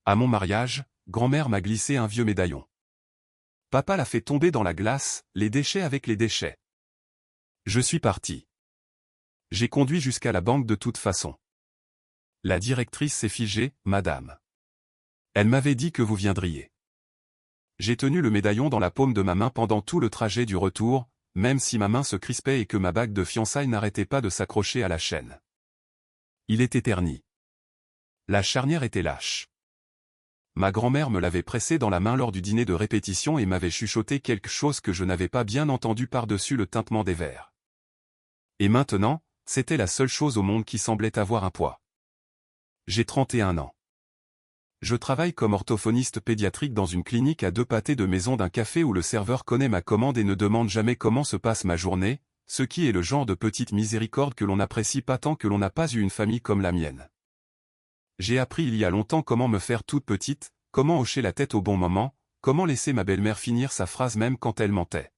À mon mariage, grand-mère m'a glissé un vieux médaillon. Papa l'a fait tomber dans la glace, les déchets avec les déchets. Je suis parti. J'ai conduit jusqu'à la banque de toute façon. La directrice s'est figée, madame. Elle m'avait dit que vous viendriez. J'ai tenu le médaillon dans la paume de ma main pendant tout le trajet du retour, même si ma main se crispait et que ma bague de fiançailles n'arrêtait pas de s'accrocher à la chaîne. Il était terni. La charnière était lâche. Ma grand-mère me l'avait pressé dans la main lors du dîner de répétition et m'avait chuchoté quelque chose que je n'avais pas bien entendu par-dessus le tintement des verres. Et maintenant, c'était la seule chose au monde qui semblait avoir un poids. J'ai 31 ans. Je travaille comme orthophoniste pédiatrique dans une clinique à 2 pâtés de maison d'un café où le serveur connaît ma commande et ne demande jamais comment se passe ma journée, ce qui est le genre de petite miséricorde que l'on n'apprécie pas tant que l'on n'a pas eu une famille comme la mienne. J'ai appris il y a longtemps comment me faire toute petite, comment hocher la tête au bon moment, comment laisser ma belle-mère finir sa phrase même quand elle mentait.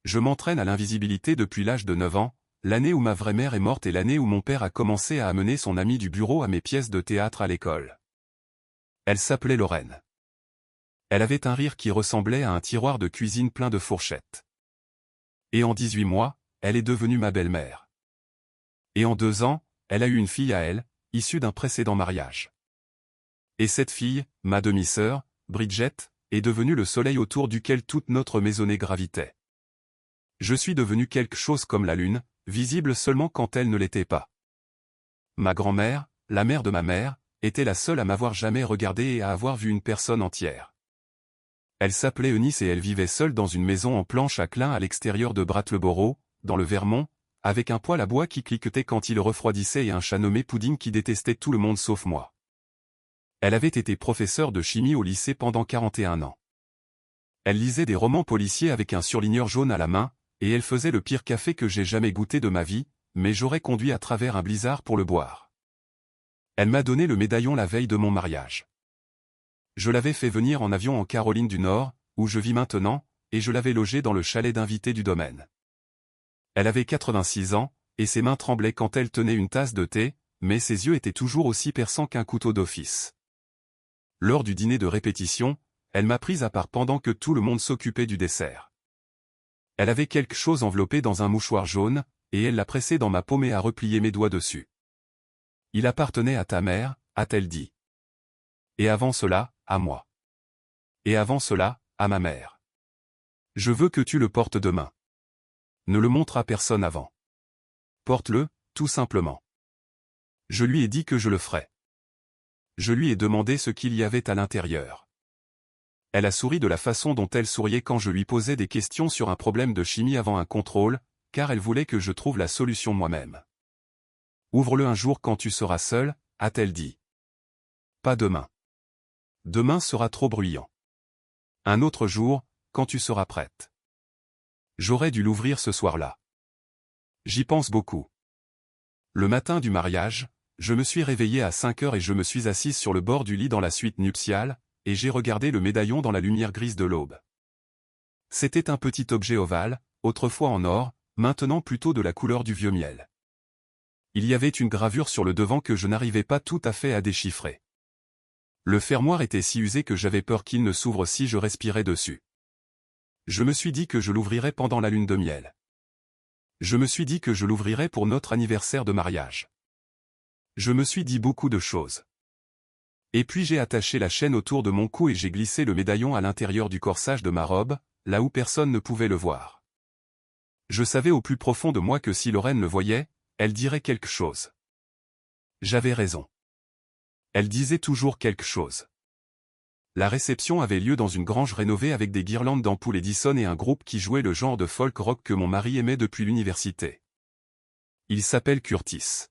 Je m'entraîne à l'invisibilité depuis l'âge de 9 ans, l'année où ma vraie mère est morte et l'année où mon père a commencé à amener son ami du bureau à mes pièces de théâtre à l'école. Elle s'appelait Lorraine. Elle avait un rire qui ressemblait à un tiroir de cuisine plein de fourchettes. Et en 18 mois, elle est devenue ma belle-mère. Et en 2 ans, elle a eu une fille à elle, issue d'un précédent mariage. Et cette fille, ma demi-sœur, Bridget, est devenue le soleil autour duquel toute notre maisonnée gravitait. Je suis devenu quelque chose comme la lune, visible seulement quand elle ne l'était pas. Ma grand-mère, la mère de ma mère, était la seule à m'avoir jamais regardé et à avoir vu une personne entière. Elle s'appelait Eunice et elle vivait seule dans une maison en planche à clin à l'extérieur de Brattleboro, dans le Vermont, avec un poêle à bois qui cliquetait quand il refroidissait et un chat nommé Pudding qui détestait tout le monde sauf moi. Elle avait été professeure de chimie au lycée pendant 41 ans. Elle lisait des romans policiers avec un surligneur jaune à la main, et elle faisait le pire café que j'ai jamais goûté de ma vie, mais j'aurais conduit à travers un blizzard pour le boire. Elle m'a donné le médaillon la veille de mon mariage. Je l'avais fait venir en avion en Caroline du Nord, où je vis maintenant, et je l'avais logé dans le chalet d'invités du domaine. Elle avait 86 ans, et ses mains tremblaient quand elle tenait une tasse de thé, mais ses yeux étaient toujours aussi perçants qu'un couteau d'office. Lors du dîner de répétition, elle m'a prise à part pendant que tout le monde s'occupait du dessert. Elle avait quelque chose enveloppé dans un mouchoir jaune, et elle l'a pressé dans ma paume et a replié mes doigts dessus. Il appartenait à ta mère, a-t-elle dit. Et avant cela, à moi. Et avant cela, à ma mère. Je veux que tu le portes demain. Ne le montre à personne avant. Porte-le, tout simplement. Je lui ai dit que je le ferais. Je lui ai demandé ce qu'il y avait à l'intérieur. Elle a souri de la façon dont elle souriait quand je lui posais des questions sur un problème de chimie avant un contrôle, car elle voulait que je trouve la solution moi-même. Ouvre-le un jour quand tu seras seul, a-t-elle dit. Pas demain. Demain sera trop bruyant. Un autre jour, quand tu seras prête. J'aurais dû l'ouvrir ce soir-là. J'y pense beaucoup. Le matin du mariage, je me suis réveillé à 5 heures et je me suis assise sur le bord du lit dans la suite nuptiale, et j'ai regardé le médaillon dans la lumière grise de l'aube. C'était un petit objet ovale, autrefois en or, maintenant plutôt de la couleur du vieux miel. Il y avait une gravure sur le devant que je n'arrivais pas tout à fait à déchiffrer. Le fermoir était si usé que j'avais peur qu'il ne s'ouvre si je respirais dessus. Je me suis dit que je l'ouvrirais pendant la lune de miel. Je me suis dit que je l'ouvrirais pour notre anniversaire de mariage. Je me suis dit beaucoup de choses. Et puis j'ai attaché la chaîne autour de mon cou et j'ai glissé le médaillon à l'intérieur du corsage de ma robe, là où personne ne pouvait le voir. Je savais au plus profond de moi que si Lorraine le voyait, elle dirait quelque chose. J'avais raison. Elle disait toujours quelque chose. La réception avait lieu dans une grange rénovée avec des guirlandes d'ampoules Edison et un groupe qui jouait le genre de folk rock que mon mari aimait depuis l'université. Il s'appelle Curtis.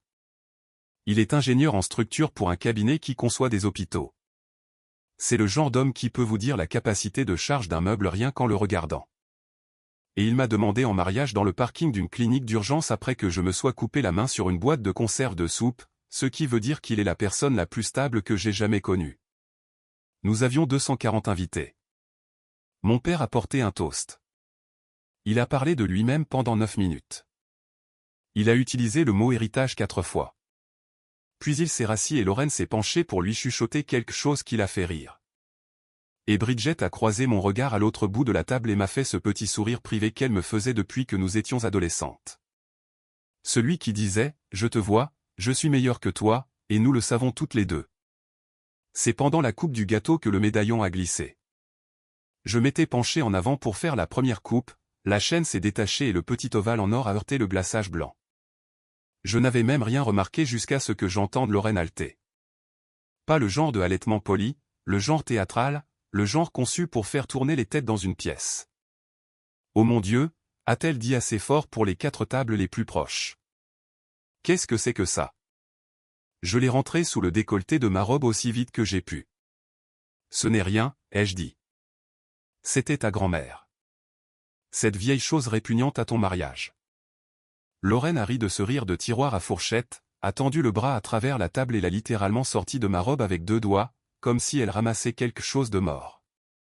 Il est ingénieur en structure pour un cabinet qui conçoit des hôpitaux. C'est le genre d'homme qui peut vous dire la capacité de charge d'un meuble rien qu'en le regardant. Et il m'a demandé en mariage dans le parking d'une clinique d'urgence après que je me sois coupé la main sur une boîte de conserve de soupe, ce qui veut dire qu'il est la personne la plus stable que j'ai jamais connue. Nous avions 240 invités. Mon père a porté un toast. Il a parlé de lui-même pendant 9 minutes. Il a utilisé le mot héritage 4 fois. Puis il s'est rassis et Lorraine s'est penchée pour lui chuchoter quelque chose qui l'a fait rire. Et Bridget a croisé mon regard à l'autre bout de la table et m'a fait ce petit sourire privé qu'elle me faisait depuis que nous étions adolescentes. Celui qui disait « Je te vois, je suis meilleur que toi, et nous le savons toutes les deux ». C'est pendant la coupe du gâteau que le médaillon a glissé. Je m'étais penché en avant pour faire la première coupe, la chaîne s'est détachée et le petit ovale en or a heurté le glaçage blanc. Je n'avais même rien remarqué jusqu'à ce que j'entende Lorraine halter. Pas le genre de halètement poli, le genre théâtral, le genre conçu pour faire tourner les têtes dans une pièce. « Oh mon Dieu !» a-t-elle dit assez fort pour les 4 tables les plus proches. « Qu'est-ce que c'est que ça ?» Je l'ai rentré sous le décolleté de ma robe aussi vite que j'ai pu. « Ce n'est rien, ai-je dit. C'était ta grand-mère. Cette vieille chose répugnante à ton mariage. » Lorraine a ri de ce rire de tiroir à fourchette, a tendu le bras à travers la table et l'a littéralement sorti de ma robe avec 2 doigts, comme si elle ramassait quelque chose de mort.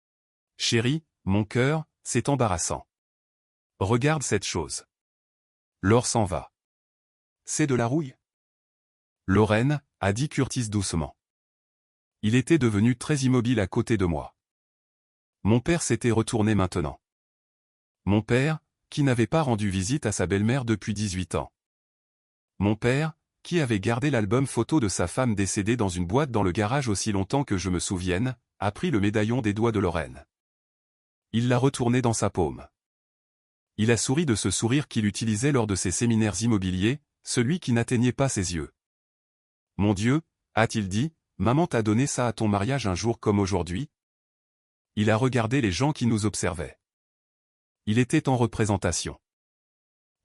« Chérie, mon cœur, c'est embarrassant. Regarde cette chose. » Laure s'en va. « C'est de la rouille. » Lorraine, a dit Curtis doucement. Il était devenu très immobile à côté de moi. Mon père s'était retourné maintenant. Mon père, qui n'avait pas rendu visite à sa belle-mère depuis 18 ans. Mon père, qui avait gardé l'album photo de sa femme décédée dans une boîte dans le garage aussi longtemps que je me souvienne, a pris le médaillon des doigts de Lorraine. Il l'a retourné dans sa paume. Il a souri de ce sourire qu'il utilisait lors de ses séminaires immobiliers, celui qui n'atteignait pas ses yeux. « Mon Dieu, a-t-il dit, maman t'a donné ça à ton mariage un jour comme aujourd'hui ?» Il a regardé les gens qui nous observaient. Il était en représentation.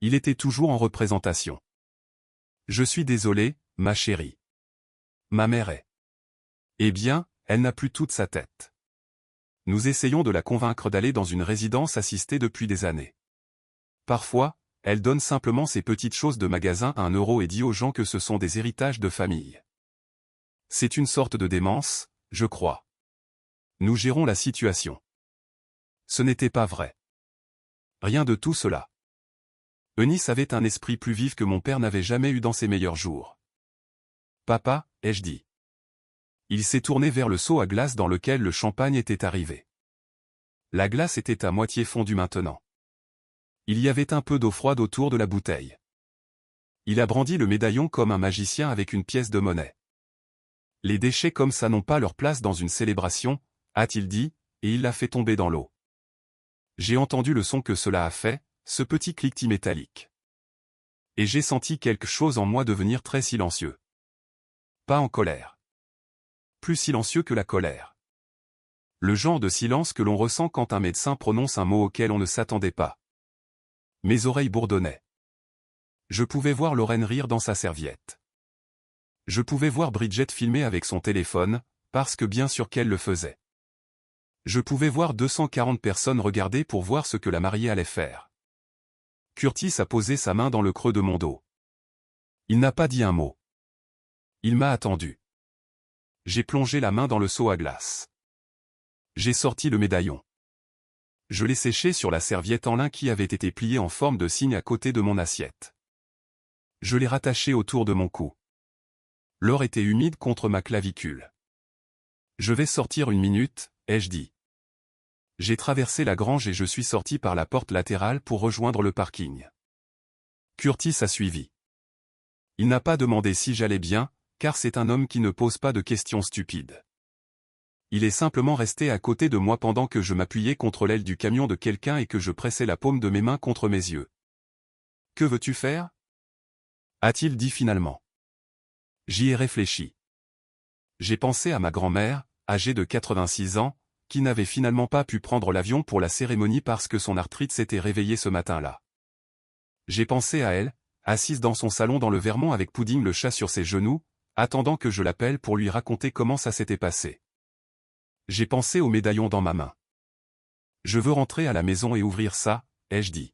Il était toujours en représentation. « Je suis désolé, ma chérie. Ma mère est. » Eh bien, elle n'a plus toute sa tête. Nous essayons de la convaincre d'aller dans une résidence assistée depuis des années. Parfois, elle donne simplement ces petites choses de magasin à 1 euro et dit aux gens que ce sont des héritages de famille. C'est une sorte de démence, je crois. Nous gérons la situation. Ce n'était pas vrai. Rien de tout cela. Eunice avait un esprit plus vif que mon père n'avait jamais eu dans ses meilleurs jours. « Papa, ai-je dit. » Il s'est tourné vers le seau à glace dans lequel le champagne était arrivé. La glace était à moitié fondue maintenant. Il y avait un peu d'eau froide autour de la bouteille. Il a brandi le médaillon comme un magicien avec une pièce de monnaie. « Les déchets comme ça n'ont pas leur place dans une célébration, » a-t-il dit, et il l'a fait tomber dans l'eau. J'ai entendu le son que cela a fait, ce petit cliquetis métallique. Et j'ai senti quelque chose en moi devenir très silencieux. Pas en colère. Plus silencieux que la colère. Le genre de silence que l'on ressent quand un médecin prononce un mot auquel on ne s'attendait pas. Mes oreilles bourdonnaient. Je pouvais voir Lorraine rire dans sa serviette. Je pouvais voir Bridget filmer avec son téléphone, parce que bien sûr qu'elle le faisait. Je pouvais voir 240 personnes regarder pour voir ce que la mariée allait faire. Curtis a posé sa main dans le creux de mon dos. Il n'a pas dit un mot. Il m'a attendu. J'ai plongé la main dans le seau à glace. J'ai sorti le médaillon. Je l'ai séché sur la serviette en lin qui avait été pliée en forme de cygne à côté de mon assiette. Je l'ai rattaché autour de mon cou. L'or était humide contre ma clavicule. Je vais sortir 1 minute, ai-je dit. J'ai traversé la grange et je suis sorti par la porte latérale pour rejoindre le parking. Curtis a suivi. Il n'a pas demandé si j'allais bien, car c'est un homme qui ne pose pas de questions stupides. Il est simplement resté à côté de moi pendant que je m'appuyais contre l'aile du camion de quelqu'un et que je pressais la paume de mes mains contre mes yeux. « Que veux-tu faire ?» a-t-il dit finalement. J'y ai réfléchi. J'ai pensé à ma grand-mère, âgée de 86 ans, qui n'avait finalement pas pu prendre l'avion pour la cérémonie parce que son arthrite s'était réveillée ce matin-là. J'ai pensé à elle, assise dans son salon dans le Vermont avec Pudding le chat sur ses genoux, attendant que je l'appelle pour lui raconter comment ça s'était passé. J'ai pensé au médaillon dans ma main. Je veux rentrer à la maison et ouvrir ça, ai-je dit.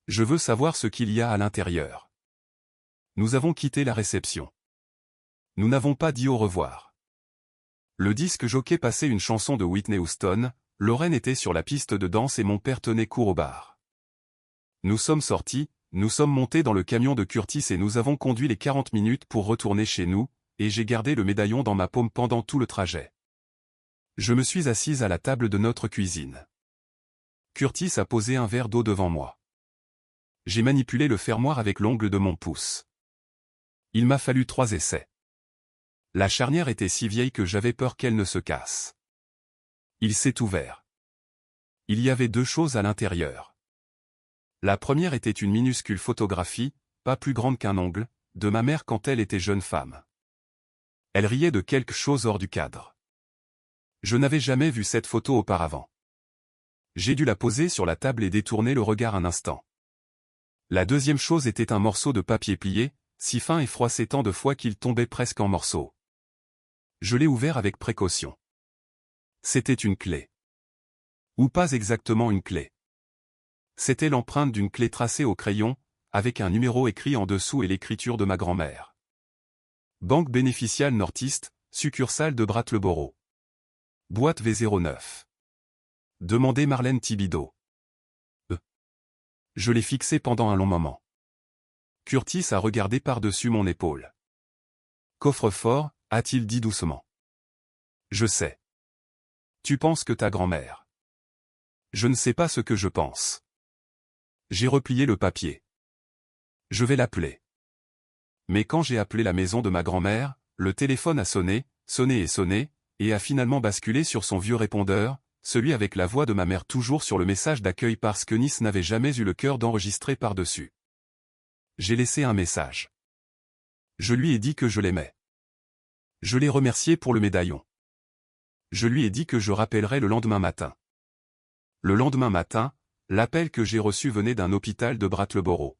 Je veux savoir ce qu'il y a à l'intérieur. Nous avons quitté la réception. Nous n'avons pas dit au revoir. Le disque jockey passait une chanson de Whitney Houston, Lorraine était sur la piste de danse et mon père tenait court au bar. Nous sommes sortis, nous sommes montés dans le camion de Curtis et nous avons conduit les 40 minutes pour retourner chez nous, et j'ai gardé le médaillon dans ma paume pendant tout le trajet. Je me suis assise à la table de notre cuisine. Curtis a posé un verre d'eau devant moi. J'ai manipulé le fermoir avec l'ongle de mon pouce. Il m'a fallu 3 essais. La charnière était si vieille que j'avais peur qu'elle ne se casse. Il s'est ouvert. Il y avait 2 choses à l'intérieur. La première était une minuscule photographie, pas plus grande qu'un ongle, de ma mère quand elle était jeune femme. Elle riait de quelque chose hors du cadre. Je n'avais jamais vu cette photo auparavant. J'ai dû la poser sur la table et détourner le regard un instant. La deuxième chose était un morceau de papier plié, si fin et froissé tant de fois qu'il tombait presque en morceaux. Je l'ai ouvert avec précaution. C'était une clé. Ou pas exactement une clé. C'était l'empreinte d'une clé tracée au crayon, avec un numéro écrit en dessous et l'écriture de ma grand-mère. Banque bénéficiale Nordiste, succursale de Brattleboro. Boîte V09. Demandez Marlène Thibideau. Je l'ai fixé pendant un long moment. Curtis a regardé par-dessus mon épaule. Coffre-fort, a-t-il dit doucement. Je sais. Tu penses que ta grand-mère. Je ne sais pas ce que je pense. J'ai replié le papier. Je vais l'appeler. Mais quand j'ai appelé la maison de ma grand-mère, le téléphone a sonné, sonné et sonné, et a finalement basculé sur son vieux répondeur, celui avec la voix de ma mère toujours sur le message d'accueil parce que Nice n'avait jamais eu le cœur d'enregistrer par-dessus. J'ai laissé un message. Je lui ai dit que je l'aimais. Je l'ai remercié pour le médaillon. Je lui ai dit que je rappellerais le lendemain matin. Le lendemain matin, l'appel que j'ai reçu venait d'un hôpital de Brattleboro.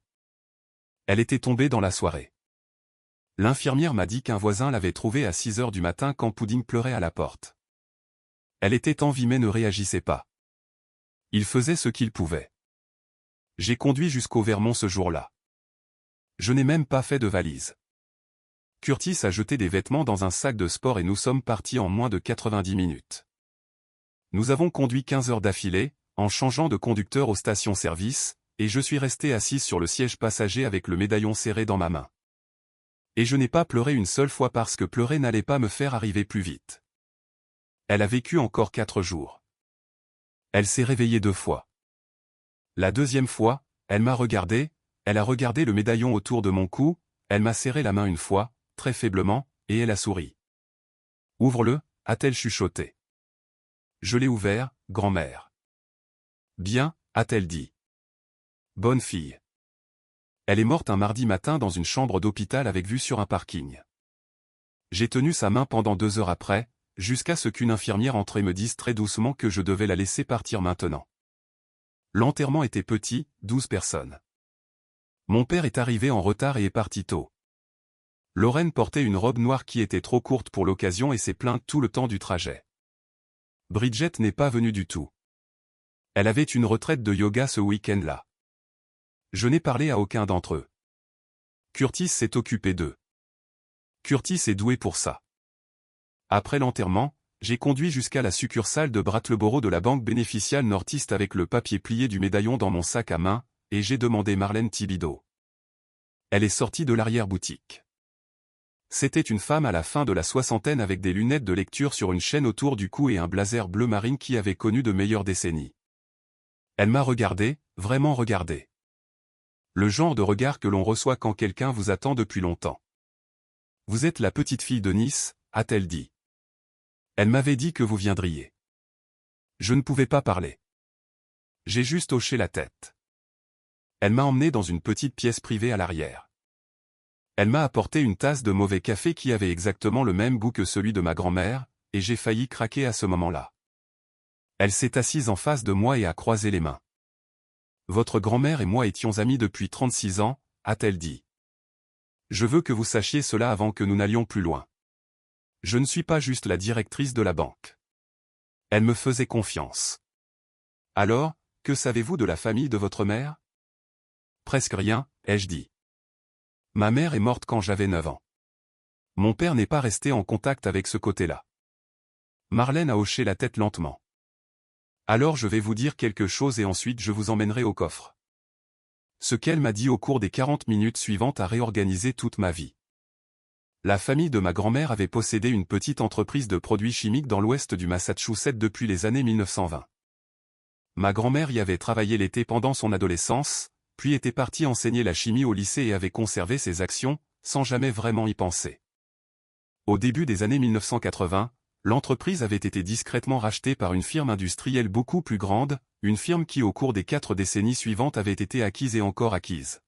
Elle était tombée dans la soirée. L'infirmière m'a dit qu'un voisin l'avait trouvée à 6 heures du matin quand Pudding pleurait à la porte. Elle était en vie mais ne réagissait pas. Il faisait ce qu'il pouvait. J'ai conduit jusqu'au Vermont ce jour-là. Je n'ai même pas fait de valise. Curtis a jeté des vêtements dans un sac de sport et nous sommes partis en moins de 90 minutes. Nous avons conduit 15 heures d'affilée, en changeant de conducteur aux stations-service, et je suis resté assise sur le siège passager avec le médaillon serré dans ma main. Et je n'ai pas pleuré une seule fois parce que pleurer n'allait pas me faire arriver plus vite. Elle a vécu encore 4 jours. Elle s'est réveillée 2 fois. La deuxième fois, elle m'a regardé, elle a regardé le médaillon autour de mon cou, elle m'a serré la main une fois, très faiblement, et elle a souri. « Ouvre-le » a-t-elle chuchoté. Je l'ai ouvert, grand-mère. « Bien » a-t-elle dit. « Bonne fille. » Elle est morte un mardi matin dans une chambre d'hôpital avec vue sur un parking. J'ai tenu sa main pendant 2 heures après, jusqu'à ce qu'une infirmière entre et me dise très doucement que je devais la laisser partir maintenant. L'enterrement était petit, 12 personnes. Mon père est arrivé en retard et est parti tôt. Lorraine portait une robe noire qui était trop courte pour l'occasion et s'est plainte tout le temps du trajet. Bridget n'est pas venue du tout. Elle avait une retraite de yoga ce week-end-là. Je n'ai parlé à aucun d'entre eux. Curtis s'est occupé d'eux. Curtis est doué pour ça. Après l'enterrement, j'ai conduit jusqu'à la succursale de Brattleboro de la banque bénéficiale Nordiste avec le papier plié du médaillon dans mon sac à main, et j'ai demandé Marlène Thibideau. Elle est sortie de l'arrière-boutique. C'était une femme à la fin de la soixantaine avec des lunettes de lecture sur une chaîne autour du cou et un blazer bleu marine qui avait connu de meilleures décennies. Elle m'a regardé, vraiment regardé. Le genre de regard que l'on reçoit quand quelqu'un vous attend depuis longtemps. « Vous êtes la petite fille de Nice » a-t-elle dit. Elle m'avait dit que vous viendriez. Je ne pouvais pas parler. J'ai juste hoché la tête. Elle m'a emmené dans une petite pièce privée à l'arrière. Elle m'a apporté une tasse de mauvais café qui avait exactement le même goût que celui de ma grand-mère, et j'ai failli craquer à ce moment-là. Elle s'est assise en face de moi et a croisé les mains. « Votre grand-mère et moi étions amis depuis 36 ans, a-t-elle dit. Je veux que vous sachiez cela avant que nous n'allions plus loin. Je ne suis pas juste la directrice de la banque. Elle me faisait confiance. Alors, que savez-vous de la famille de votre mère? Presque rien, ai-je dit. Ma mère est morte quand j'avais 9 ans. Mon père n'est pas resté en contact avec ce côté-là. Marlène a hoché la tête lentement. Alors je vais vous dire quelque chose et ensuite je vous emmènerai au coffre. Ce qu'elle m'a dit au cours des 40 minutes suivantes a réorganisé toute ma vie. La famille de ma grand-mère avait possédé une petite entreprise de produits chimiques dans l'ouest du Massachusetts depuis les années 1920. Ma grand-mère y avait travaillé l'été pendant son adolescence, puis était partie enseigner la chimie au lycée et avait conservé ses actions, sans jamais vraiment y penser. Au début des années 1980, l'entreprise avait été discrètement rachetée par une firme industrielle beaucoup plus grande, une firme qui au cours des 4 décennies suivantes avait été acquise et encore acquise.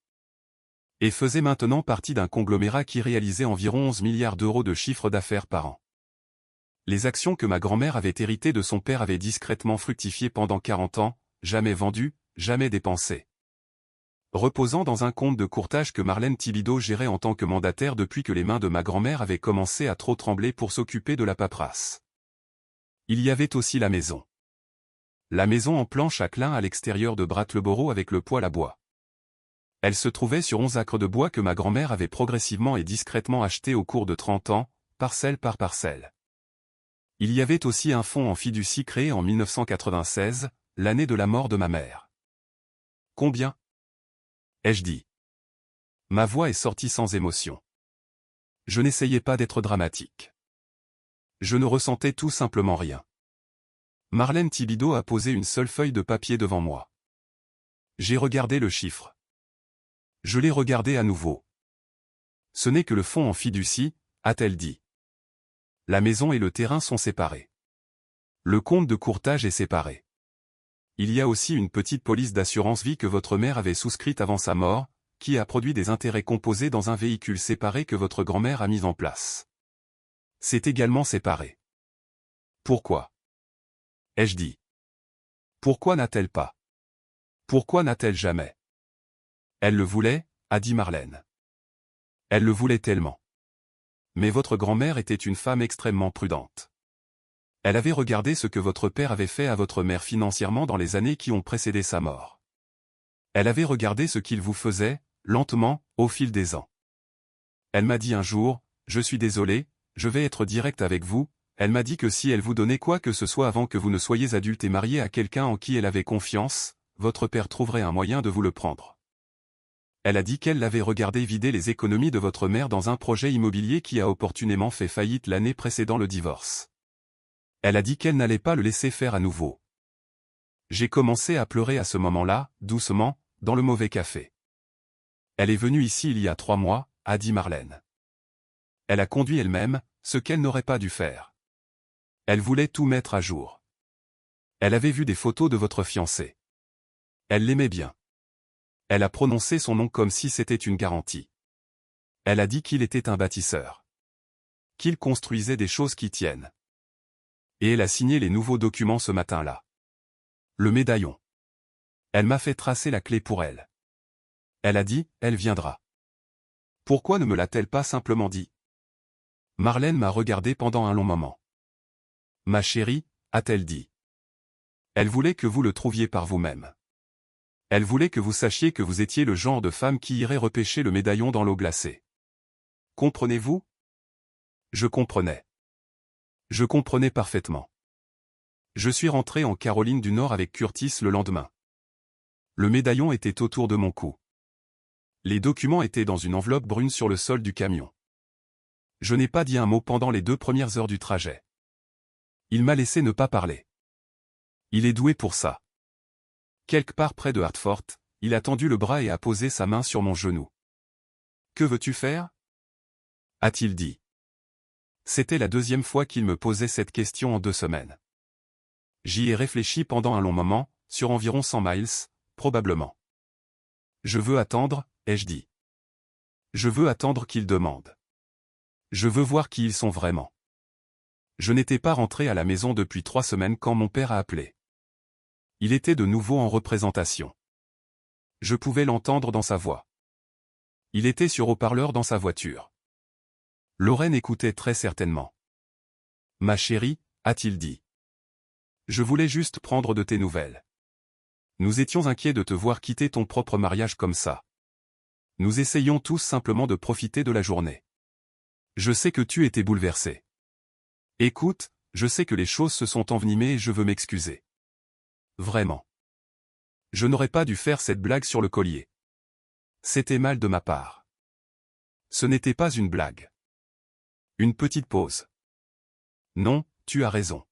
Et faisait maintenant partie d'un conglomérat qui réalisait environ 11 milliards d'euros de chiffre d'affaires par an. Les actions que ma grand-mère avait héritées de son père avaient discrètement fructifié pendant 40 ans, jamais vendues, jamais dépensées. Reposant dans un compte de courtage que Marlène Thibideau gérait en tant que mandataire depuis que les mains de ma grand-mère avaient commencé à trop trembler pour s'occuper de la paperasse. Il y avait aussi la maison. La maison en planche à clin à l'extérieur de Brattleboro avec le poêle à bois. Elle se trouvait sur 11 acres de bois que ma grand-mère avait progressivement et discrètement achetés au cours de 30 ans, parcelle par parcelle. Il y avait aussi un fonds en fiducie créé en 1996, l'année de la mort de ma mère. Combien ? Ai-je dit. Ma voix est sortie sans émotion. Je n'essayais pas d'être dramatique. Je ne ressentais tout simplement rien. Marlène Thibideau a posé une seule feuille de papier devant moi. J'ai regardé le chiffre. Je l'ai regardé à nouveau. Ce n'est que le fonds en fiducie, a-t-elle dit. La maison et le terrain sont séparés. Le compte de courtage est séparé. Il y a aussi une petite police d'assurance vie que votre mère avait souscrite avant sa mort, qui a produit des intérêts composés dans un véhicule séparé que votre grand-mère a mis en place. C'est également séparé. Pourquoi ? Ai-je dit. Pourquoi n'a-t-elle pas ? Pourquoi n'a-t-elle jamais ? Elle le voulait, a dit Marlène. Elle le voulait tellement. Mais votre grand-mère était une femme extrêmement prudente. Elle avait regardé ce que votre père avait fait à votre mère financièrement dans les années qui ont précédé sa mort. Elle avait regardé ce qu'il vous faisait, lentement, au fil des ans. Elle m'a dit un jour, « Je suis désolé, je vais être direct avec vous », elle m'a dit que si elle vous donnait quoi que ce soit avant que vous ne soyez adulte et marié à quelqu'un en qui elle avait confiance, votre père trouverait un moyen de vous le prendre. Elle a dit qu'elle l'avait regardé vider les économies de votre mère dans un projet immobilier qui a opportunément fait faillite l'année précédant le divorce. Elle a dit qu'elle n'allait pas le laisser faire à nouveau. J'ai commencé à pleurer à ce moment-là, doucement, dans le mauvais café. Elle est venue ici il y a 3 mois, a dit Marlène. Elle a conduit elle-même, ce qu'elle n'aurait pas dû faire. Elle voulait tout mettre à jour. Elle avait vu des photos de votre fiancé. Elle l'aimait bien. Elle a prononcé son nom comme si c'était une garantie. Elle a dit qu'il était un bâtisseur. Qu'il construisait des choses qui tiennent. Et elle a signé les nouveaux documents ce matin-là. Le médaillon. Elle m'a fait tracer la clé pour elle. Elle a dit, elle viendra. Pourquoi ne me l'a-t-elle pas simplement dit ? Marlène m'a regardé pendant un long moment. Ma chérie, a-t-elle dit. Elle voulait que vous le trouviez par vous-même. Elle voulait que vous sachiez que vous étiez le genre de femme qui irait repêcher le médaillon dans l'eau glacée. Comprenez-vous ? Je comprenais. Je comprenais parfaitement. Je suis rentré en Caroline du Nord avec Curtis le lendemain. Le médaillon était autour de mon cou. Les documents étaient dans une enveloppe brune sur le sol du camion. Je n'ai pas dit un mot pendant les 2 premières heures du trajet. Il m'a laissé ne pas parler. Il est doué pour ça. Quelque part près de Hartford, il a tendu le bras et a posé sa main sur mon genou. « Que veux-tu faire » a-t-il dit. C'était la 2e fois qu'il me posait cette question en 2 semaines. J'y ai réfléchi pendant un long moment, sur environ 100 miles, probablement. Je veux attendre, ai-je dit. Je veux attendre qu'ils demandent. Je veux voir qui ils sont vraiment. Je n'étais pas rentré à la maison depuis 3 semaines quand mon père a appelé. Il était de nouveau en représentation. Je pouvais l'entendre dans sa voix. Il était sur haut-parleur dans sa voiture. Lorraine écoutait très certainement. « Ma chérie, » a-t-il dit. « Je voulais juste prendre de tes nouvelles. Nous étions inquiets de te voir quitter ton propre mariage comme ça. Nous essayons tous simplement de profiter de la journée. Je sais que tu étais bouleversé. Écoute, je sais que les choses se sont envenimées et je veux m'excuser. Vraiment. Je n'aurais pas dû faire cette blague sur le collier. C'était mal de ma part. Ce n'était pas une blague. Une petite pause. Non, tu as raison.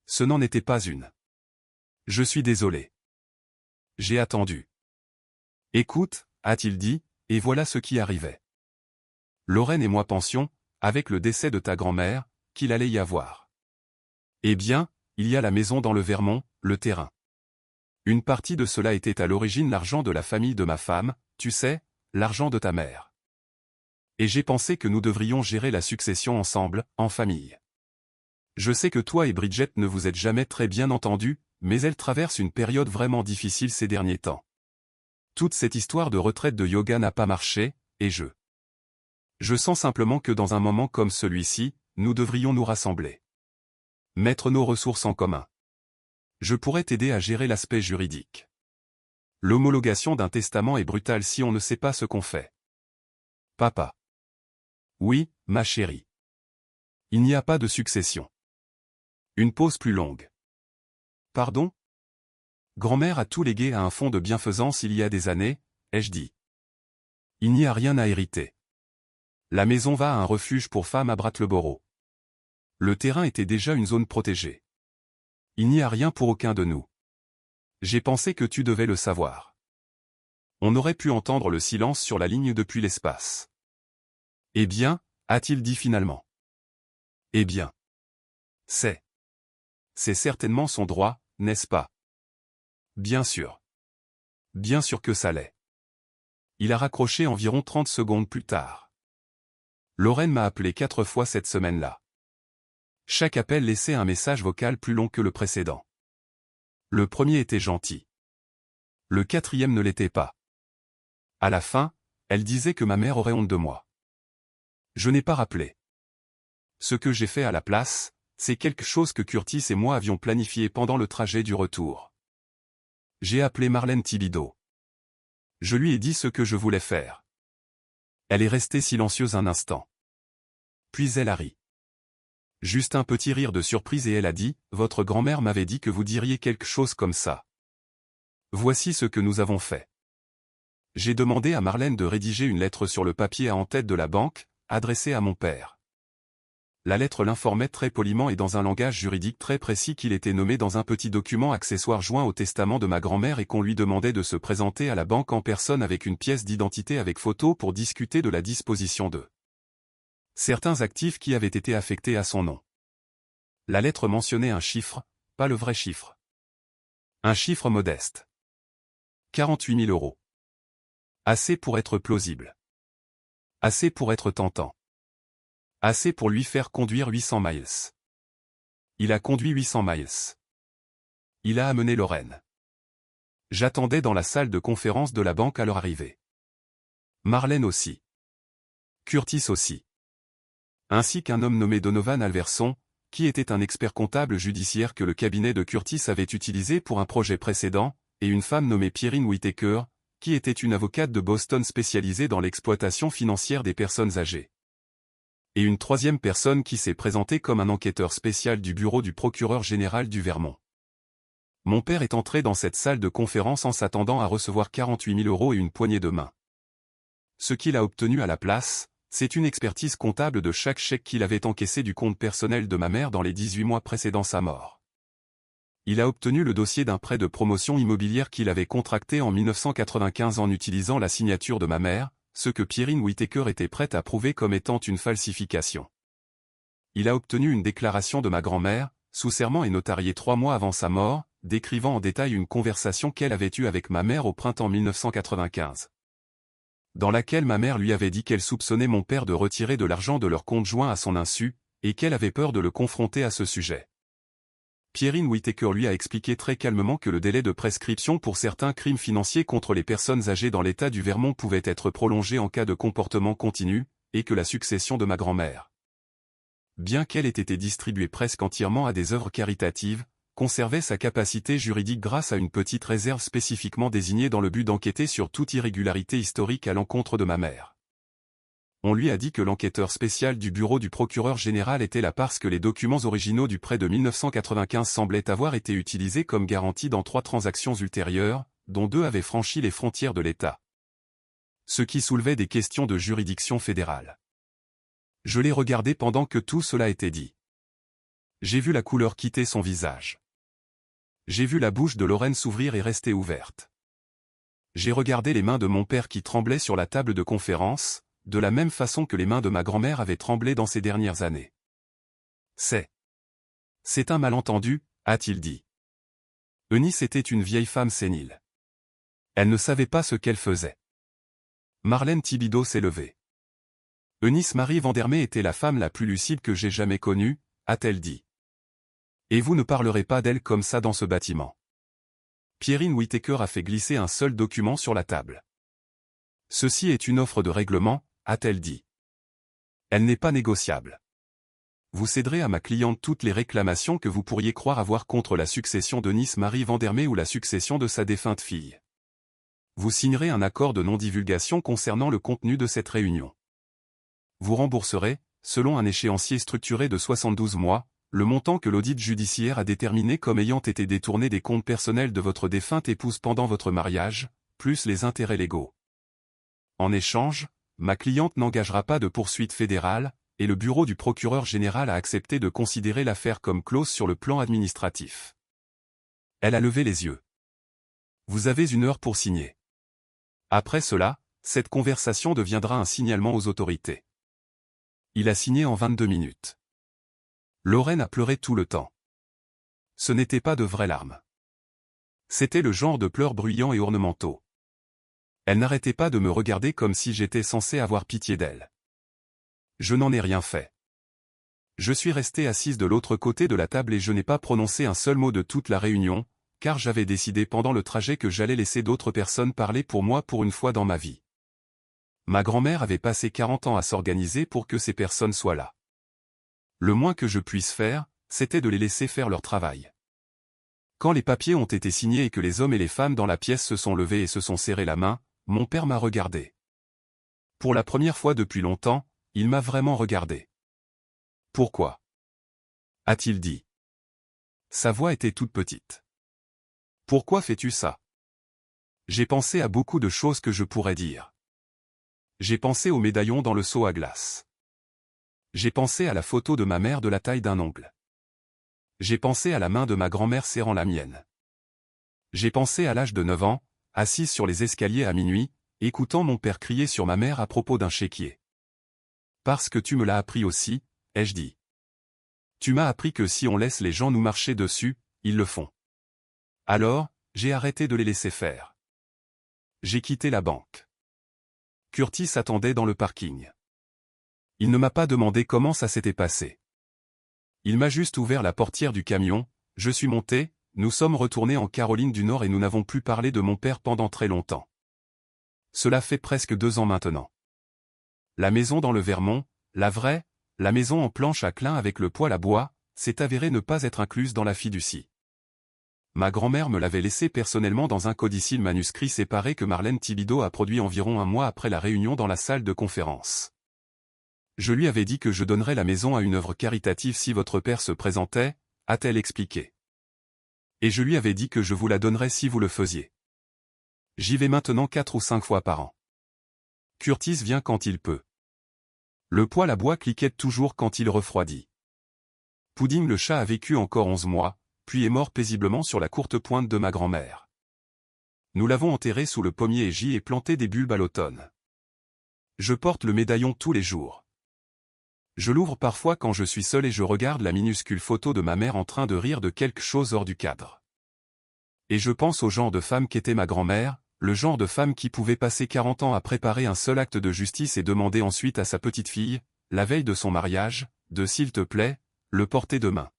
Ce n'en était pas une. Je suis désolé. J'ai attendu. Écoute, a-t-il dit, et voilà ce qui arrivait. Lorraine et moi pensions, avec le décès de ta grand-mère, qu'il allait y avoir. Eh bien, il y a la maison dans le Vermont, le terrain. Une partie de cela était à l'origine l'argent de la famille de ma femme, tu sais, l'argent de ta mère. Et j'ai pensé que nous devrions gérer la succession ensemble, en famille. Je sais que toi et Bridget ne vous êtes jamais très bien entendus, mais elle traverse une période vraiment difficile ces derniers temps. Toute cette histoire de retraite de yoga n'a pas marché, et je sens simplement que dans un moment comme celui-ci, nous devrions nous rassembler. Mettre nos ressources en commun. Je pourrais t'aider à gérer l'aspect juridique. L'homologation d'un testament est brutale si on ne sait pas ce qu'on fait. Papa. Oui, ma chérie. Il n'y a pas de succession. Une pause plus longue. Pardon? Grand-mère a tout légué à un fonds de bienfaisance il y a des années, ai-je dit. Il n'y a rien à hériter. La maison va à un refuge pour femmes à Brattleboro. Le terrain était déjà une zone protégée. Il n'y a rien pour aucun de nous. J'ai pensé que tu devais le savoir. On aurait pu entendre le silence sur la ligne depuis l'espace. Eh bien, a-t-il dit finalement. Eh bien. C'est certainement son droit, n'est-ce pas? Bien sûr. Bien sûr que ça l'est. Il a raccroché environ 30 secondes plus tard. Lorraine m'a appelé 4 fois cette semaine-là. Chaque appel laissait un message vocal plus long que le précédent. Le premier était gentil. Le quatrième ne l'était pas. À la fin, elle disait que ma mère aurait honte de moi. Je n'ai pas rappelé. Ce que j'ai fait à la place, c'est quelque chose que Curtis et moi avions planifié pendant le trajet du retour. J'ai appelé Marlène Thibodeau. Je lui ai dit ce que je voulais faire. Elle est restée silencieuse un instant. Puis elle a ri. Juste un petit rire de surprise et elle a dit, « Votre grand-mère m'avait dit que vous diriez quelque chose comme ça. » Voici ce que nous avons fait. J'ai demandé à Marlène de rédiger une lettre sur le papier à en-tête de la banque, adressée à mon père. La lettre l'informait très poliment et dans un langage juridique très précis qu'il était nommé dans un petit document accessoire joint au testament de ma grand-mère et qu'on lui demandait de se présenter à la banque en personne avec une pièce d'identité avec photo pour discuter de la disposition de certains actifs qui avaient été affectés à son nom. La lettre mentionnait un chiffre, pas le vrai chiffre. Un chiffre modeste. 48 000 €. Assez pour être plausible. Assez pour être tentant. Assez pour lui faire conduire 800 miles. Il a conduit 800 miles. Il a amené Lorraine. J'attendais dans la salle de conférence de la banque à leur arrivée. Marlène aussi. Curtis aussi. Ainsi qu'un homme nommé Donovan Alverson, qui était un expert comptable judiciaire que le cabinet de Curtis avait utilisé pour un projet précédent, et une femme nommée Pierrine Whittaker, qui était une avocate de Boston spécialisée dans l'exploitation financière des personnes âgées. Et une troisième personne qui s'est présentée comme un enquêteur spécial du bureau du procureur général du Vermont. Mon père est entré dans cette salle de conférence en s'attendant à recevoir 48 000 € et une poignée de main. Ce qu'il a obtenu à la place, c'est une expertise comptable de chaque chèque qu'il avait encaissé du compte personnel de ma mère dans les 18 mois précédant sa mort. Il a obtenu le dossier d'un prêt de promotion immobilière qu'il avait contracté en 1995 en utilisant la signature de ma mère, ce que Pierrine Whittaker était prête à prouver comme étant une falsification. Il a obtenu une déclaration de ma grand-mère, sous serment et notariée 3 mois avant sa mort, décrivant en détail une conversation qu'elle avait eue avec ma mère au printemps 1995. Dans laquelle ma mère lui avait dit qu'elle soupçonnait mon père de retirer de l'argent de leur compte joint à son insu, et qu'elle avait peur de le confronter à ce sujet. Pierrine Whittaker lui a expliqué très calmement que le délai de prescription pour certains crimes financiers contre les personnes âgées dans l'État du Vermont pouvait être prolongé en cas de comportement continu, et que la succession de ma grand-mère, bien qu'elle ait été distribuée presque entièrement à des œuvres caritatives, conservait sa capacité juridique grâce à une petite réserve spécifiquement désignée dans le but d'enquêter sur toute irrégularité historique à l'encontre de ma mère. On lui a dit que l'enquêteur spécial du bureau du procureur général était là parce que les documents originaux du prêt de 1995 semblaient avoir été utilisés comme garantie dans 3 transactions ultérieures, dont 2 avaient franchi les frontières de l'État. Ce qui soulevait des questions de juridiction fédérale. Je l'ai regardé pendant que tout cela était dit. J'ai vu la couleur quitter son visage. J'ai vu la bouche de Lorraine s'ouvrir et rester ouverte. J'ai regardé les mains de mon père qui tremblaient sur la table de conférence, de la même façon que les mains de ma grand-mère avaient tremblé dans ces dernières années. C'est un malentendu, a-t-il dit. Eunice était une vieille femme sénile. Elle ne savait pas ce qu'elle faisait. Marlène Thibideau s'est levée. Eunice Marie Vandermeer était la femme la plus lucide que j'ai jamais connue, a-t-elle dit. Et vous ne parlerez pas d'elle comme ça dans ce bâtiment. Pierrine Whittaker a fait glisser un seul document sur la table. Ceci est une offre de règlement, a-t-elle dit. Elle n'est pas négociable. Vous céderez à ma cliente toutes les réclamations que vous pourriez croire avoir contre la succession d'Eunice Marie Vandermeer ou la succession de sa défunte fille. Vous signerez un accord de non-divulgation concernant le contenu de cette réunion. Vous rembourserez, selon un échéancier structuré de 72 mois, le montant que l'audit judiciaire a déterminé comme ayant été détourné des comptes personnels de votre défunte épouse pendant votre mariage, plus les intérêts légaux. En échange, ma cliente n'engagera pas de poursuite fédérale, et le bureau du procureur général a accepté de considérer l'affaire comme close sur le plan administratif. Elle a levé les yeux. Vous avez 1 heure pour signer. Après cela, cette conversation deviendra un signalement aux autorités. Il a signé en 22 minutes. Lorraine a pleuré tout le temps. Ce n'était pas de vraies larmes. C'était le genre de pleurs bruyants et ornementaux. Elle n'arrêtait pas de me regarder comme si j'étais censé avoir pitié d'elle. Je n'en ai rien fait. Je suis resté assise de l'autre côté de la table et je n'ai pas prononcé un seul mot de toute la réunion, car j'avais décidé pendant le trajet que j'allais laisser d'autres personnes parler pour moi pour une fois dans ma vie. Ma grand-mère avait passé 40 ans à s'organiser pour que ces personnes soient là. Le moins que je puisse faire, c'était de les laisser faire leur travail. Quand les papiers ont été signés et que les hommes et les femmes dans la pièce se sont levés et se sont serrés la main, mon père m'a regardé. Pour la première fois depuis longtemps, il m'a vraiment regardé. Pourquoi ? A-t-il dit. Sa voix était toute petite. Pourquoi fais-tu ça ? J'ai pensé à beaucoup de choses que je pourrais dire. J'ai pensé au médaillon dans le seau à glace. J'ai pensé à la photo de ma mère de la taille d'un ongle. J'ai pensé à la main de ma grand-mère serrant la mienne. J'ai pensé à l'âge de 9 ans, assise sur les escaliers à minuit, écoutant mon père crier sur ma mère à propos d'un chéquier. Parce que tu me l'as appris aussi, ai-je dit. Tu m'as appris que si on laisse les gens nous marcher dessus, ils le font. Alors, j'ai arrêté de les laisser faire. J'ai quitté la banque. Curtis attendait dans le parking. Il ne m'a pas demandé comment ça s'était passé. Il m'a juste ouvert la portière du camion, je suis monté, nous sommes retournés en Caroline du Nord et nous n'avons plus parlé de mon père pendant très longtemps. Cela fait presque 2 ans maintenant. La maison dans le Vermont, la vraie, la maison en planche à clin avec le poêle à bois, s'est avérée ne pas être incluse dans la fiducie. Ma grand-mère me l'avait laissé personnellement dans un codicile manuscrit séparé que Marlène Thibideau a produit environ 1 mois après la réunion dans la salle de conférence. Je lui avais dit que je donnerais la maison à une œuvre caritative si votre père se présentait, a-t-elle expliqué. Et je lui avais dit que je vous la donnerais si vous le faisiez. J'y vais maintenant 4 ou 5 fois par an. Curtis vient quand il peut. Le poêle à bois cliquette toujours quand il refroidit. Pudding le chat a vécu encore 11 mois, puis est mort paisiblement sur la courte pointe de ma grand-mère. Nous l'avons enterré sous le pommier et j'y ai planté des bulbes à l'automne. Je porte le médaillon tous les jours. Je l'ouvre parfois quand je suis seul et je regarde la minuscule photo de ma mère en train de rire de quelque chose hors du cadre. Et je pense au genre de femme qu'était ma grand-mère, le genre de femme qui pouvait passer 40 ans à préparer un seul acte de justice et demander ensuite à sa petite fille, la veille de son mariage, de s'il te plaît, le porter demain.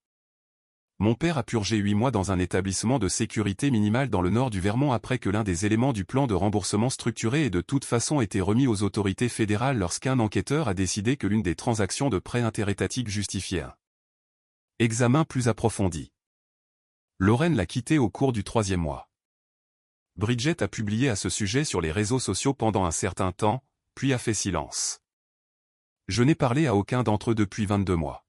Mon père a purgé 8 mois dans un établissement de sécurité minimale dans le nord du Vermont après que l'un des éléments du plan de remboursement structuré ait de toute façon été remis aux autorités fédérales lorsqu'un enquêteur a décidé que l'une des transactions de prêt interétatique justifiait un examen plus approfondi. Lorraine l'a quitté au cours du 3e mois. Bridget a publié à ce sujet sur les réseaux sociaux pendant un certain temps, puis a fait silence. Je n'ai parlé à aucun d'entre eux depuis 22 mois.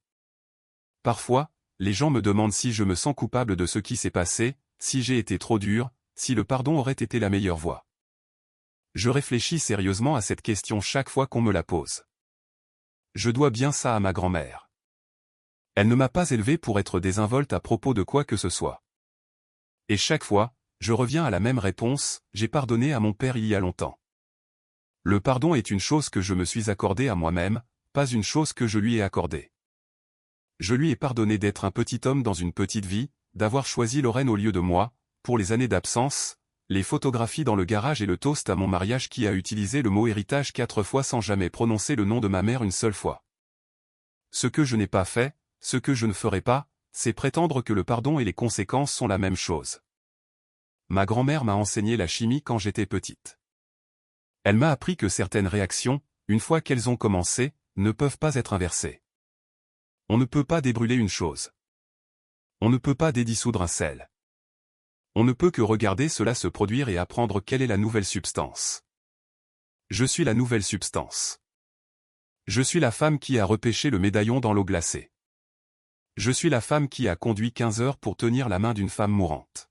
Parfois, les gens me demandent si je me sens coupable de ce qui s'est passé, si j'ai été trop dur, si le pardon aurait été la meilleure voie. Je réfléchis sérieusement à cette question chaque fois qu'on me la pose. Je dois bien ça à ma grand-mère. Elle ne m'a pas élevé pour être désinvolte à propos de quoi que ce soit. Et chaque fois, je reviens à la même réponse, j'ai pardonné à mon père il y a longtemps. Le pardon est une chose que je me suis accordée à moi-même, pas une chose que je lui ai accordée. Je lui ai pardonné d'être un petit homme dans une petite vie, d'avoir choisi Lorraine au lieu de moi, pour les années d'absence, les photographies dans le garage et le toast à mon mariage qui a utilisé le mot héritage 4 fois sans jamais prononcer le nom de ma mère une seule fois. Ce que je n'ai pas fait, ce que je ne ferai pas, c'est prétendre que le pardon et les conséquences sont la même chose. Ma grand-mère m'a enseigné la chimie quand j'étais petite. Elle m'a appris que certaines réactions, une fois qu'elles ont commencé, ne peuvent pas être inversées. On ne peut pas débrûler une chose. On ne peut pas dédissoudre un sel. On ne peut que regarder cela se produire et apprendre quelle est la nouvelle substance. Je suis la nouvelle substance. Je suis la femme qui a repêché le médaillon dans l'eau glacée. Je suis la femme qui a conduit 15 heures pour tenir la main d'une femme mourante.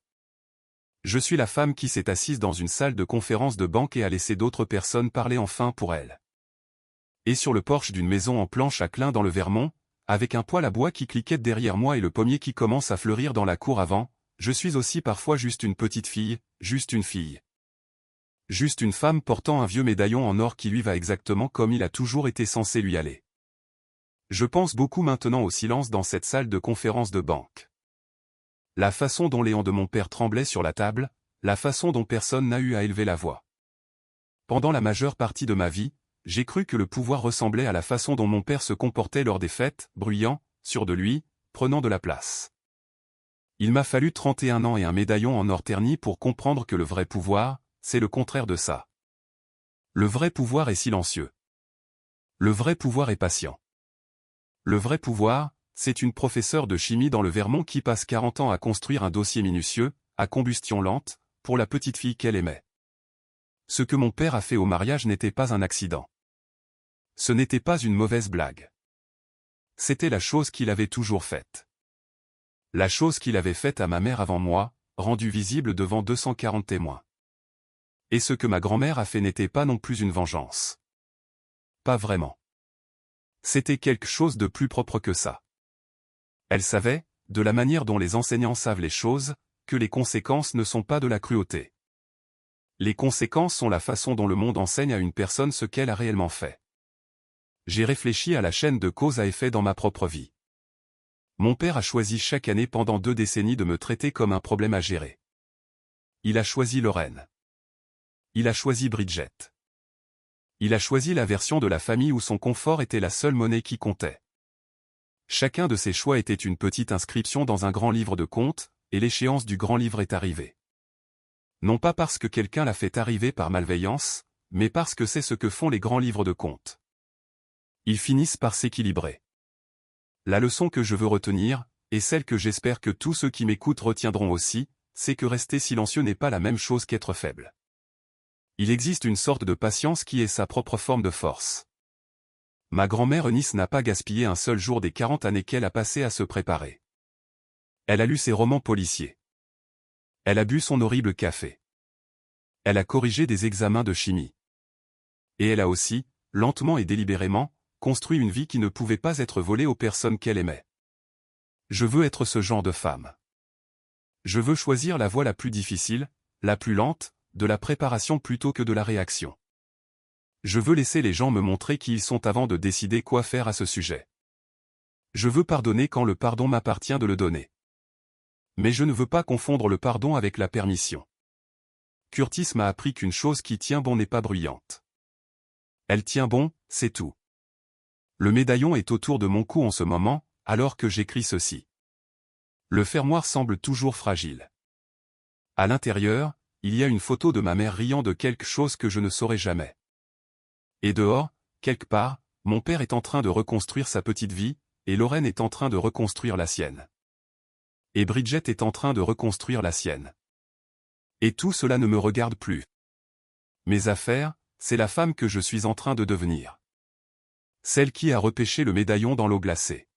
Je suis la femme qui s'est assise dans une salle de conférence de banque et a laissé d'autres personnes parler enfin pour elle. Et sur le porche d'une maison en planche à Klein dans le Vermont, avec un poêle à bois qui cliquette derrière moi et le pommier qui commence à fleurir dans la cour avant, je suis aussi parfois juste une petite fille, juste une fille. Juste une femme portant un vieux médaillon en or qui lui va exactement comme il a toujours été censé lui aller. Je pense beaucoup maintenant au silence dans cette salle de conférence de banque. La façon dont les hanches de mon père tremblaient sur la table, la façon dont personne n'a eu à élever la voix. Pendant la majeure partie de ma vie, j'ai cru que le pouvoir ressemblait à la façon dont mon père se comportait lors des fêtes, bruyant, sûr de lui, prenant de la place. Il m'a fallu 31 ans et un médaillon en or terni pour comprendre que le vrai pouvoir, c'est le contraire de ça. Le vrai pouvoir est silencieux. Le vrai pouvoir est patient. Le vrai pouvoir, c'est une professeure de chimie dans le Vermont qui passe 40 ans à construire un dossier minutieux, à combustion lente, pour la petite fille qu'elle aimait. Ce que mon père a fait au mariage n'était pas un accident. Ce n'était pas une mauvaise blague. C'était la chose qu'il avait toujours faite. La chose qu'il avait faite à ma mère avant moi, rendue visible devant 240 témoins. Et ce que ma grand-mère a fait n'était pas non plus une vengeance. Pas vraiment. C'était quelque chose de plus propre que ça. Elle savait, de la manière dont les enseignants savent les choses, que les conséquences ne sont pas de la cruauté. Les conséquences sont la façon dont le monde enseigne à une personne ce qu'elle a réellement fait. J'ai réfléchi à la chaîne de cause à effet dans ma propre vie. Mon père a choisi chaque année pendant 2 décennies de me traiter comme un problème à gérer. Il a choisi Lorraine. Il a choisi Bridget. Il a choisi la version de la famille où son confort était la seule monnaie qui comptait. Chacun de ces choix était une petite inscription dans un grand livre de comptes, et l'échéance du grand livre est arrivée. Non pas parce que quelqu'un l'a fait arriver par malveillance, mais parce que c'est ce que font les grands livres de comptes. Ils finissent par s'équilibrer. La leçon que je veux retenir, et celle que j'espère que tous ceux qui m'écoutent retiendront aussi, c'est que rester silencieux n'est pas la même chose qu'être faible. Il existe une sorte de patience qui est sa propre forme de force. Ma grand-mère Eunice n'a pas gaspillé un seul jour des 40 années qu'elle a passé à se préparer. Elle a lu ses romans policiers. Elle a bu son horrible café. Elle a corrigé des examens de chimie. Et elle a aussi, lentement et délibérément, construit une vie qui ne pouvait pas être volée aux personnes qu'elle aimait. Je veux être ce genre de femme. Je veux choisir la voie la plus difficile, la plus lente, de la préparation plutôt que de la réaction. Je veux laisser les gens me montrer qui ils sont avant de décider quoi faire à ce sujet. Je veux pardonner quand le pardon m'appartient de le donner. Mais je ne veux pas confondre le pardon avec la permission. Curtis m'a appris qu'une chose qui tient bon n'est pas bruyante. Elle tient bon, c'est tout. Le médaillon est autour de mon cou en ce moment, alors que j'écris ceci. Le fermoir semble toujours fragile. À l'intérieur, il y a une photo de ma mère riant de quelque chose que je ne saurai jamais. Et dehors, quelque part, mon père est en train de reconstruire sa petite vie, et Lorraine est en train de reconstruire la sienne. Et Bridget est en train de reconstruire la sienne. Et tout cela ne me regarde plus. Mes affaires, c'est la femme que je suis en train de devenir. Celle qui a repêché le médaillon dans l'eau glacée.